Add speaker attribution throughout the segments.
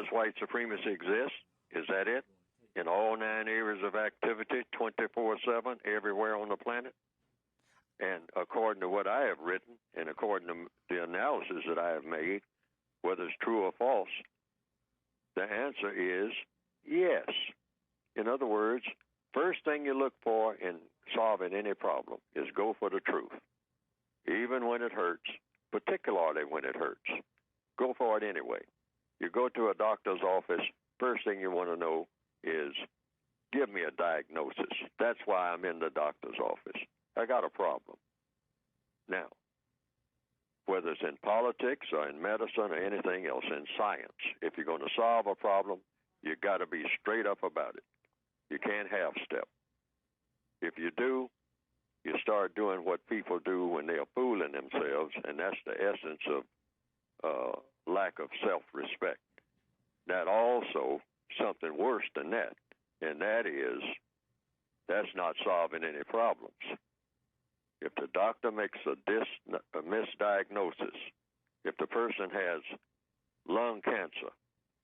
Speaker 1: does white supremacy exist? Is that it? In all 9 areas of activity, 24/7, everywhere on the planet? And according to what I have written, and according to the analysis that I have made, whether it's true or false, the answer is yes. In other words, first thing you look for in solving any problem is go for the truth. Even when it hurts, particularly when it hurts, go for it anyway. You go to a doctor's office, first thing you want to know is, give me a diagnosis. That's why I'm in the doctor's office. I got a problem. Now, whether it's in politics or in medicine or anything else, in science, if you're going to solve a problem, you got to be straight up about it. You can't half-step. If you do, you start doing what people do when they're fooling themselves, and that's the essence of lack of self-respect. That also, something worse than that, and that is, that's not solving any problems. If the doctor makes a misdiagnosis, if the person has lung cancer,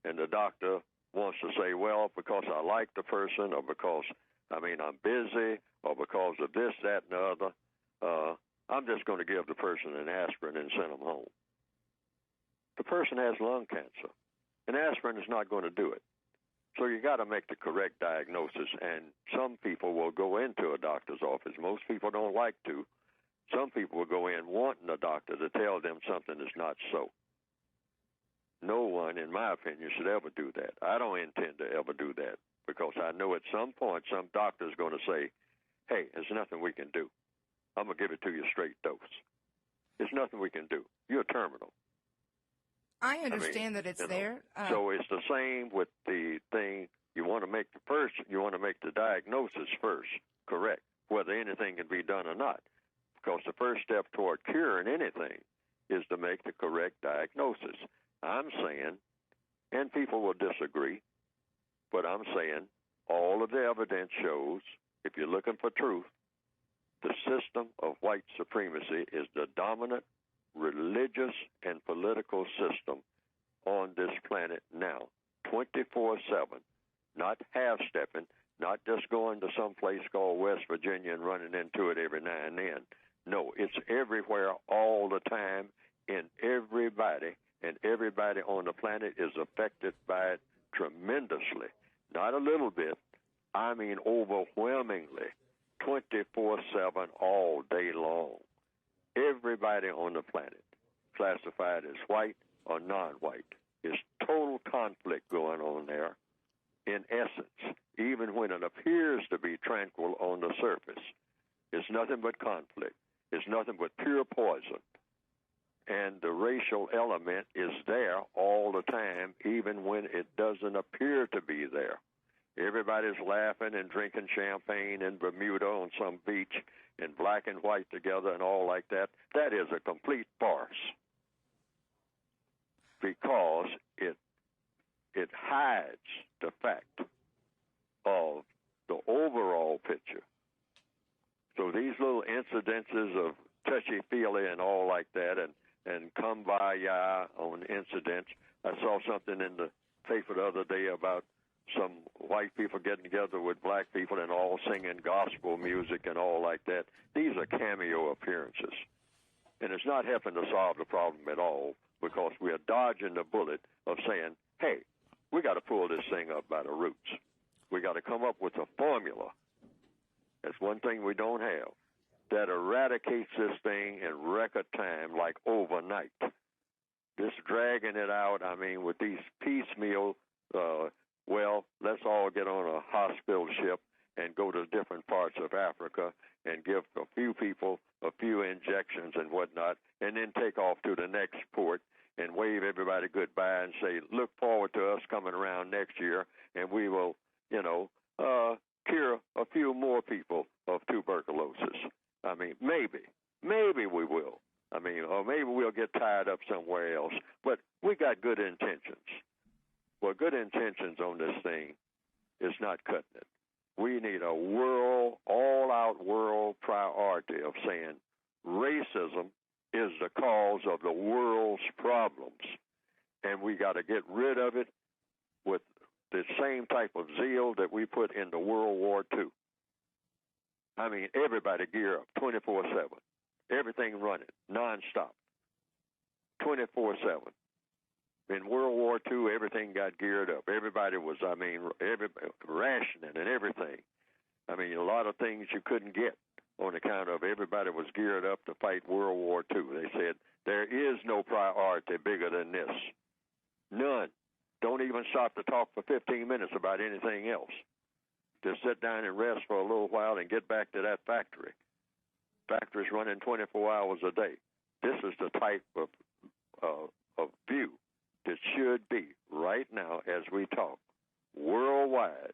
Speaker 1: and the doctor wants to say, well, because I like the person, or because, I'm busy, or because of this, that, and the other, I'm just going to give the person an aspirin and send them home. The person has lung cancer. An aspirin is not going to do it. So you got to make the correct diagnosis, and some people will go into a doctor's office. Most people don't like to. Some people will go in wanting a doctor to tell them something that's not so. No one, in my opinion, should ever do that. I don't intend to ever do that because I know at some point some doctor is going to say, hey, there's nothing we can do. I'm going to give it to you straight dose. There's nothing we can do. You're terminal.
Speaker 2: I understand that it's there.
Speaker 1: So it's the same with the thing. You want to make the diagnosis first, correct, whether anything can be done or not. Because the first step toward curing anything is to make the correct diagnosis. I'm saying, and people will disagree, but I'm saying all of the evidence shows, if you're looking for truth, the system of white supremacy is the dominant religious and political system on this planet now, 24/7, not half-stepping, not just going to some place called West Virginia and running into it every now and then. No, it's everywhere all the time in everybody, and everybody on the planet is affected by it tremendously. Not a little bit, I mean overwhelmingly, 24/7 all day long. Everybody on the planet, classified as white or non-white, is total conflict going on there. In essence, even when it appears to be tranquil on the surface, it's nothing but conflict. It's nothing but pure poison. And the racial element is there all the time, even when it doesn't appear to be there. Everybody's laughing and drinking champagne in Bermuda on some beach and black and white together and all like that. That is a complete farce because it hides the fact of the overall picture. So these little incidences of touchy-feely and all like that and kumbaya on incidents. I saw something in the paper the other day about some white people getting together with black people and all singing gospel music and all like that. These are cameo appearances. And it's not helping to solve the problem at all because we are dodging the bullet of saying, hey, we got to pull this thing up by the roots. We got to come up with a formula. That's one thing we don't have, that eradicates this thing in record time, like overnight. This dragging it out, with these piecemeal, let's all get on a hospital ship and go to different parts of Africa and give a few people a few injections and whatnot, and then take off to the next port and wave everybody goodbye and say, look forward to us coming around next year, and we will, cure a few more people of tuberculosis. Maybe we will. Or maybe we'll get tied up somewhere else. But we got good intentions. Well, good intentions on this thing is not cutting it. We need a all-out world priority of saying racism is the cause of the world's problems, and we got to get rid of it with the same type of zeal that we put into World War II. I mean, everybody gear up 24/7. Everything running, nonstop, 24/7. In World War II, everything got geared up. Everybody was, rationing and everything. I mean, a lot of things you couldn't get on account of everybody was geared up to fight World War II. They said, there is no priority bigger than this. None. Don't even stop to talk for 15 minutes about anything else. Just sit down and rest for a little while and get back to that factory. Factories running 24 hours a day. This is the type of view that should be right now as we talk worldwide.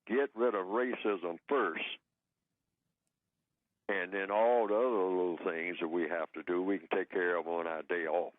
Speaker 1: Get rid of racism first, and then all the other little things that we have to do, we can take care of on our day off.